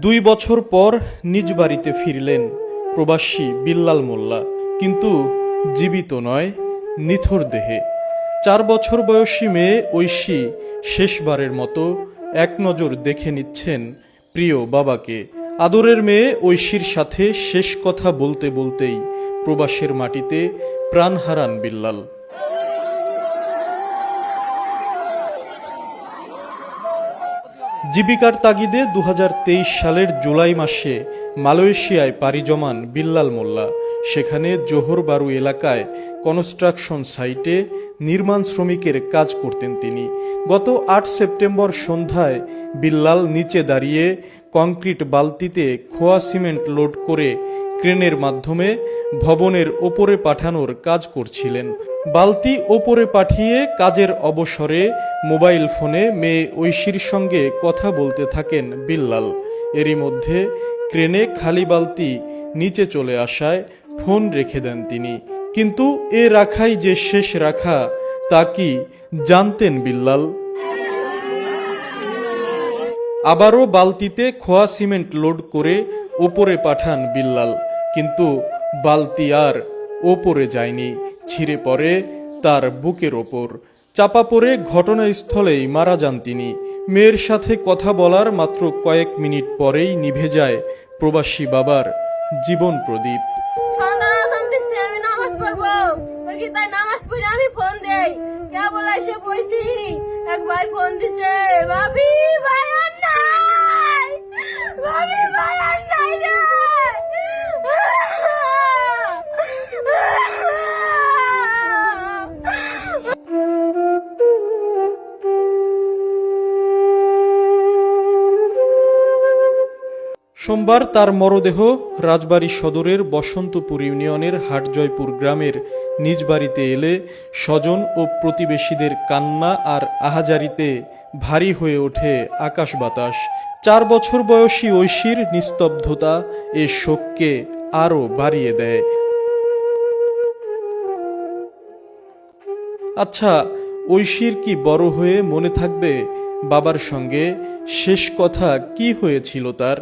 2 বছর পর নিজ বাড়িতে ফিরলেন প্রবাসী বিল্লাল মোল্লা, কিন্তু জীবিত নয়, নিথর দেহে। 4 বছর বয়সী মেয়ে ঐশী শেষবারের মতো এক নজর দেখে নিচ্ছেন প্রিয় বাবাকে। আদরের মেয়ে ঐশীর সাথে শেষ কথা বলতে বলতেই প্রবাসের মাটিতে প্রাণ হারান বিল্লাল। জীবিকার তাগিদে 2023 সালের জুলাই মাসে মালয়েশিয়ায় পাড়ি জমান বিল্লাল মোল্লা। সেখানে জোহর বারু এলাকায় কনস্ট্রাকশন সাইটে নির্মাণ শ্রমিকের কাজ করতেন তিনি। গত 8 সেপ্টেম্বর সন্ধ্যায় বিল্লাল নিচে দাঁড়িয়ে কংক্রিট বালতিতে খোয়া সিমেন্ট লোড করে ক্রেনের মাধ্যমে ভবনের ওপরে পাঠানোর কাজ করছিলেন। বালতি ওপরে পাঠিয়ে কাজের অবসরে মোবাইল ফোনে মেয়ে ঐশীর সঙ্গে কথা বলতে থাকেন বিল্লাল। এরই মধ্যে ক্রেনে খালি বালতি নিচে চলে আসায় ফোন রেখে দেন তিনি। কিন্তু এ রাখাই যে শেষ রাখা তা কি জানতেন বিল্লাল? আবারও বালতিতে খোয়া সিমেন্ট লোড করে ওপরে পাঠান বিল্লাল, কিন্তু বালতি আর ওপরে যায়নি, ছিঁড়ে পড়ে তার বুকের ওপর। চাপা পড়ে ঘটনাস্থলেই মারা যান তিনি। মেয়ের সাথে কথা বলার মাত্র কয়েক মিনিট পরেই নিভে যায় প্রবাসী বাবার জীবন প্রদীপ। আমি ফোন দেই কে বলে এসে বইছি, এক ভাই ফোন দিছে, ভাবি ভাই আর নাই, ভাবি ভাই আর নাই রে। সোমবার তার মরদেহ রাজবাড়ী সদরের বসন্তপুর ইউনিয়নের হাটজয়পুর গ্রামের নিজ বাড়িতে এলে স্বজন ও প্রতিবেশীদের কান্না আর আহাজারিতে ভারী হয়ে ওঠে আকাশ বাতাস। 4 বছর বয়সী ঐশীর নিস্তব্ধতা এ শোককে আরও বাড়িয়ে দেয়। আচ্ছা, ঐশীর কি বড় হয়ে মনে থাকবে বাবার সঙ্গে শেষ কথা কি হয়েছিল তার?